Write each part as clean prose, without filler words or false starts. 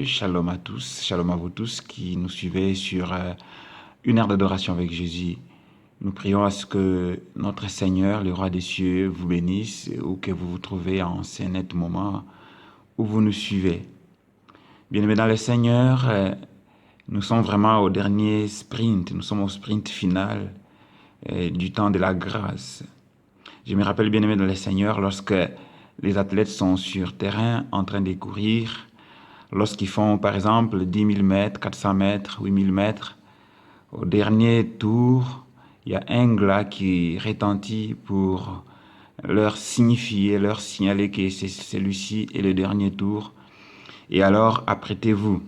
shalom à tous, shalom à vous tous qui nous suivez sur une heure d'adoration avec Jésus. Nous prions à ce que notre Seigneur, le Roi des cieux, vous bénisse ou que vous vous trouvez en ce net moment où vous nous suivez. Bien-aimés dans le Seigneur, nous sommes vraiment au dernier sprint, nous sommes au sprint final du temps de la grâce. Je me rappelle, bien-aimés dans le Seigneur, lorsque les athlètes sont sur terrain en train de courir, lorsqu'ils font par exemple 10 000 mètres, 400 mètres, 8 000 mètres, au dernier tour, il y a un glas qui retentit pour leur signifier, leur signaler que celui-ci est le dernier tour. Et alors, apprêtez-vous.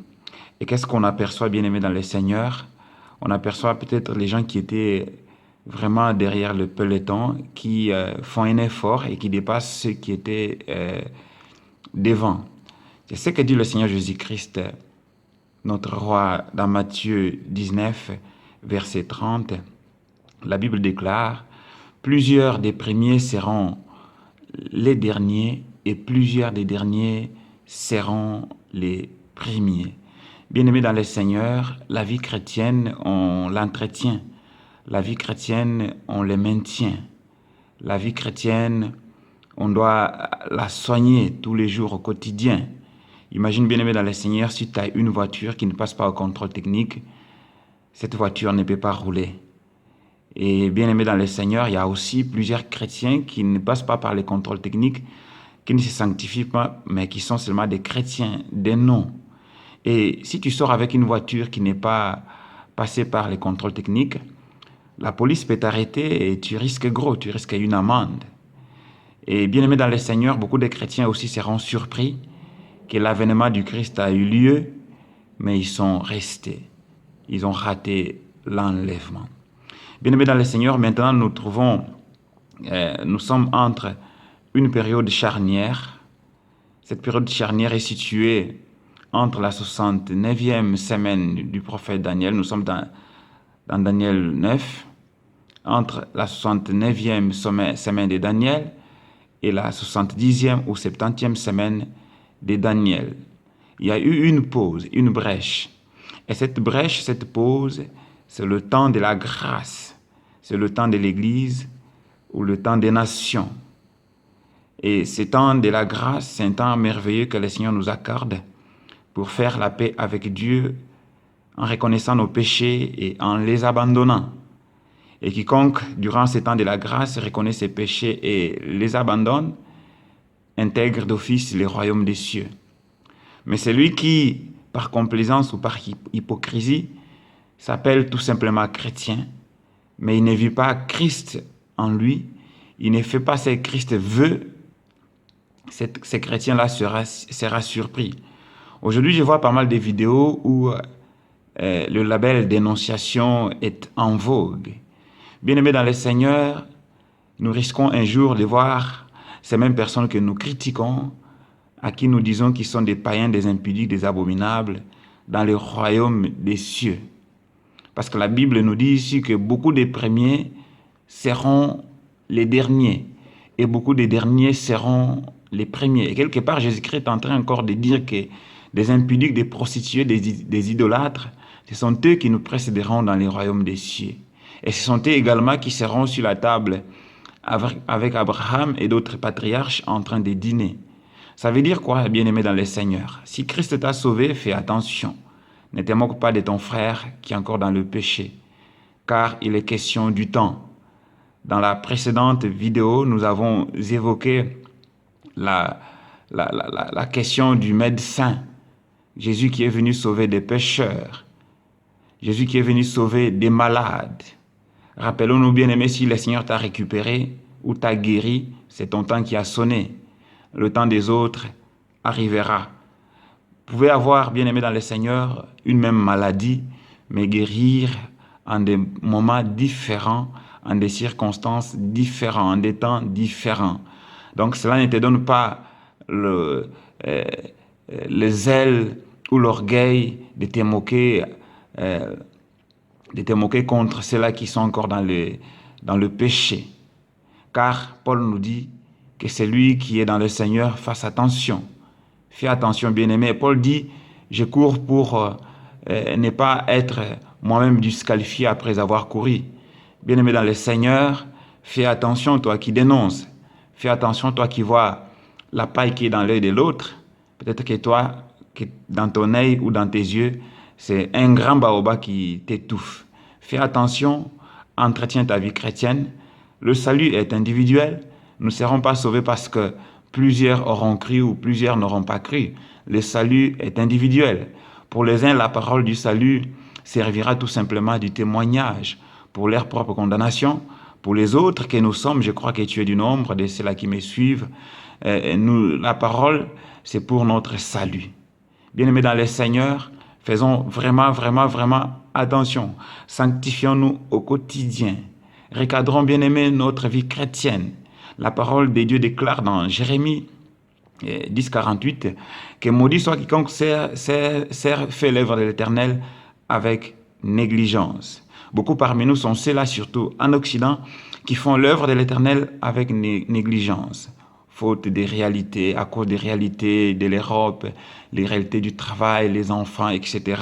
Et qu'est-ce qu'on aperçoit, bien-aimés dans le Seigneur? On aperçoit peut-être les gens qui étaient vraiment derrière le peloton, qui font un effort et qui dépassent ceux qui étaient devant. C'est ce que dit le Seigneur Jésus-Christ, notre roi, dans Matthieu 19, verset 30. La Bible déclare, « Plusieurs des premiers seront les derniers et plusieurs des derniers seront les premiers. » Bien-aimés dans le Seigneur, la vie chrétienne, on l'entretient. La vie chrétienne, on le maintient. La vie chrétienne, on doit la soigner tous les jours au quotidien. Imagine, bien-aimé dans le Seigneur, si tu as une voiture qui ne passe pas au contrôle technique, cette voiture ne peut pas rouler. Et bien-aimé dans le Seigneur, il y a aussi plusieurs chrétiens qui ne passent pas par les contrôles techniques, qui ne se sanctifient pas, mais qui sont seulement des chrétiens, des noms. Et si tu sors avec une voiture qui n'est pas passée par les contrôles techniques, la police peut t'arrêter et tu risques gros, tu risques une amende. Et bien aimé dans le Seigneur, beaucoup de chrétiens aussi seront surpris que l'avènement du Christ a eu lieu, mais ils sont restés. Ils ont raté l'enlèvement. Bien aimé dans le Seigneur, maintenant nous sommes entre une période charnière. Cette période charnière est située entre la 69e semaine du prophète Daniel. Nous sommes dans Daniel 9. Entre la 69e semaine de Daniel et la 70e ou 70e semaine de Daniel. Il y a eu une pause, une brèche. Et cette brèche, cette pause, c'est le temps de la grâce. C'est le temps de l'Église ou le temps des nations. Et ce temps de la grâce, c'est un temps merveilleux que le Seigneur nous accorde pour faire la paix avec Dieu en reconnaissant nos péchés et en les abandonnant. Et quiconque, durant ce temps de la grâce, reconnaît ses péchés et les abandonne, intègre d'office le royaume des cieux. Mais celui qui, par complaisance ou par hypocrisie, s'appelle tout simplement chrétien, mais il ne vit pas Christ en lui, il ne fait pas ce que Christ veut, ce chrétien-là sera surpris. Aujourd'hui, je vois pas mal de vidéos où le label dénonciation est en vogue. Bien-aimés dans le Seigneur, nous risquons un jour de voir ces mêmes personnes que nous critiquons, à qui nous disons qu'ils sont des païens, des impudiques, des abominables, dans le royaume des cieux. Parce que la Bible nous dit ici que beaucoup des premiers seront les derniers, et beaucoup des derniers seront les premiers. Et quelque part, Jésus-Christ est en train encore de dire que des impudiques, des prostituées, des idolâtres, ce sont eux qui nous précéderont dans le royaume des cieux. Et ce sont eux également qui seront sur la table avec Abraham et d'autres patriarches en train de dîner. Ça veut dire quoi, bien-aimé dans le Seigneur? Si Christ t'a sauvé, fais attention. Ne te moque pas de ton frère qui est encore dans le péché, car il est question du temps. Dans la précédente vidéo, nous avons évoqué la question du médecin. Jésus qui est venu sauver des pécheurs. Jésus qui est venu sauver des malades. Rappelons-nous, bien-aimés, si le Seigneur t'a récupéré ou t'a guéri, c'est ton temps qui a sonné. Le temps des autres arrivera. Vous pouvez avoir, bien-aimés dans le Seigneur, une même maladie, mais guérir en des moments différents, en des circonstances différentes, en des temps différents. Donc cela ne te donne pas le zèle ou l'orgueil de te moquer contre ceux-là qui sont encore dans le péché. Car Paul nous dit que celui qui est dans le Seigneur fasse attention. Fais attention, bien-aimé. Paul dit Je cours pour ne pas être moi-même disqualifié après avoir couru. Bien-aimé dans le Seigneur, fais attention, toi qui dénonces. Fais attention, toi qui vois la paille qui est dans l'œil de l'autre. Peut-être que toi, dans ton œil ou dans tes yeux, c'est un grand baobab qui t'étouffe. Fais attention, entretiens ta vie chrétienne. Le salut est individuel. Nous ne serons pas sauvés parce que plusieurs auront cru ou plusieurs n'auront pas cru. Le salut est individuel. Pour les uns, la parole du salut servira tout simplement du témoignage pour leur propre condamnation. Pour les autres que nous sommes, je crois que tu es du nombre de ceux-là qui me suivent, la parole, c'est pour notre salut. Bien-aimés dans le Seigneur, faisons vraiment, vraiment, vraiment attention. Sanctifions-nous au quotidien. Recadrons, bien-aimés, notre vie chrétienne. La parole de Dieu déclare dans Jérémie 10, 48 que maudit soit quiconque fait l'œuvre de l'Éternel avec négligence. Beaucoup parmi nous sont ceux-là, surtout en Occident, qui font l'œuvre de l'Éternel avec négligence. Faute des réalités, à cause des réalités de l'Europe, les réalités du travail, les enfants, etc.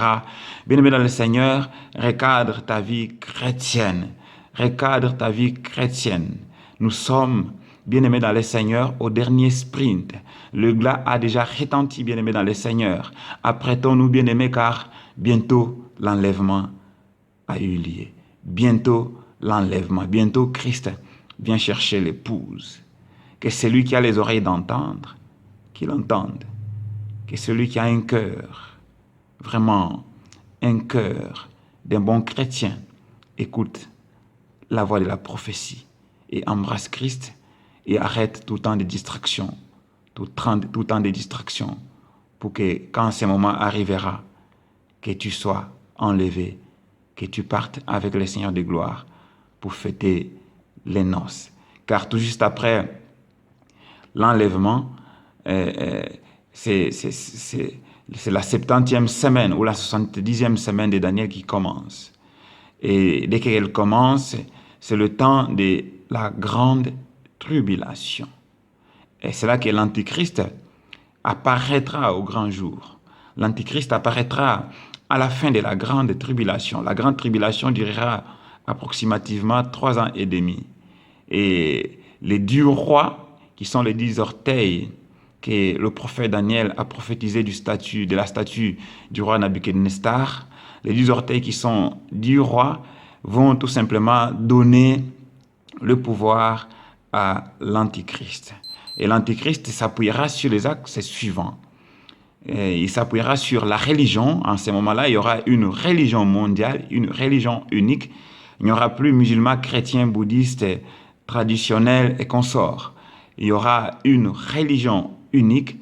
Bien-aimé dans le Seigneur, recadre ta vie chrétienne. Recadre ta vie chrétienne. Nous sommes, bien-aimés dans le Seigneur, au dernier sprint. Le glas a déjà retenti, bien-aimés dans le Seigneur. Apprêtons-nous, bien-aimés, car bientôt l'enlèvement a eu lieu. Bientôt l'enlèvement. Bientôt Christ vient chercher l'épouse. Que celui qui a les oreilles d'entendre, qu'il entende. Que celui qui a un cœur, vraiment un cœur d'un bon chrétien, écoute la voix de la prophétie et embrasse Christ et arrête tout temps de distraction, tout temps de distraction, pour que quand ce moment arrivera, que tu sois enlevé, que tu partes avec le Seigneur de gloire pour fêter les noces. Car tout juste après l'enlèvement, c'est la 70e semaine ou la 70e semaine de Daniel qui commence. Et dès qu'elle commence, c'est le temps de la grande tribulation. Et c'est là que l'Antichrist apparaîtra au grand jour. L'Antichrist apparaîtra à la fin de la grande tribulation. La grande tribulation durera approximativement 3 ans et demi. Et les 10 rois, qui sont les 10 orteils que le prophète Daniel a prophétisé de la statue du roi Nabuchodonosor, les 10 orteils qui sont 10 rois vont tout simplement donner le pouvoir à l'Antichrist. Et l'Antichrist s'appuiera sur les axes suivants. Et il s'appuiera sur la religion. En ce moment-là, il y aura une religion mondiale, une religion unique. Il n'y aura plus musulmans, chrétiens, bouddhistes, traditionnels et consorts. Il y aura une religion unique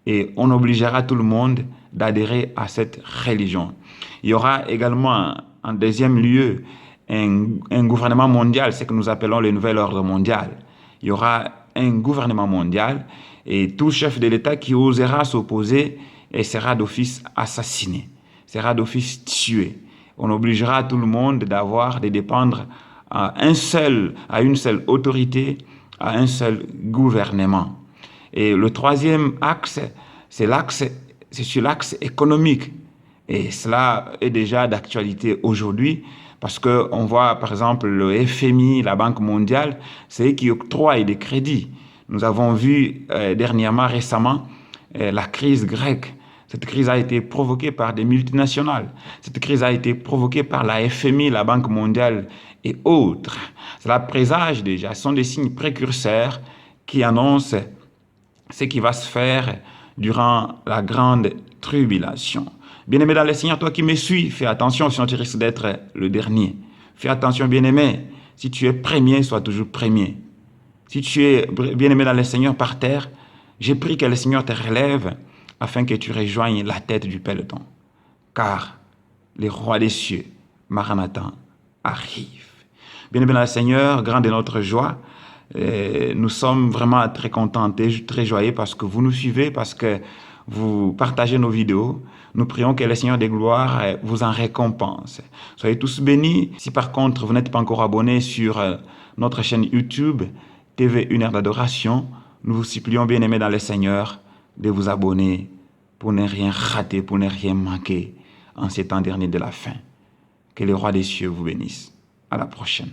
et on obligera tout le monde d'adhérer à cette religion. Il y aura également, en deuxième lieu, un gouvernement mondial, ce que nous appelons le nouvel ordre mondial. Il y aura un gouvernement mondial et tout chef de l'État qui osera s'opposer sera d'office assassiné, sera d'office tué. On obligera tout le monde de dépendre à une seule autorité, à un seul gouvernement. Et le troisième axe, c'est sur l'axe économique. Et cela est déjà d'actualité aujourd'hui parce qu'on voit par exemple le FMI, la Banque mondiale, c'est eux qui octroient des crédits. Nous avons vu récemment, la crise grecque. Cette crise a été provoquée par des multinationales. Cette crise a été provoquée par la FMI, la Banque mondiale et autres. Cela présage déjà, ce sont des signes précurseurs qui annoncent ce qui va se faire durant la grande tribulation. Bien-aimé dans le Seigneur, toi qui me suis, fais attention, sinon tu risques d'être le dernier. Fais attention, bien-aimé. Si tu es premier, sois toujours premier. Si tu es bien-aimé dans le Seigneur par terre, j'ai pris que le Seigneur te relève afin que tu rejoignes la tête du peloton. Car le roi des cieux, Maranatha, arrive. Bien-aimé dans le Seigneur, grande est notre joie. Nous sommes vraiment très contents et très joyeux parce que vous nous suivez, parce que vous partagez nos vidéos. Nous prions que le Seigneur des gloires vous en récompense. Soyez tous bénis. Si par contre vous n'êtes pas encore abonné sur notre chaîne YouTube, TV Une Heure d'Adoration, nous vous supplions, bien-aimés dans le Seigneur, de vous abonner pour ne rien rater, pour ne rien manquer en ces temps derniers de la fin. Que le roi des cieux vous bénisse. À la prochaine.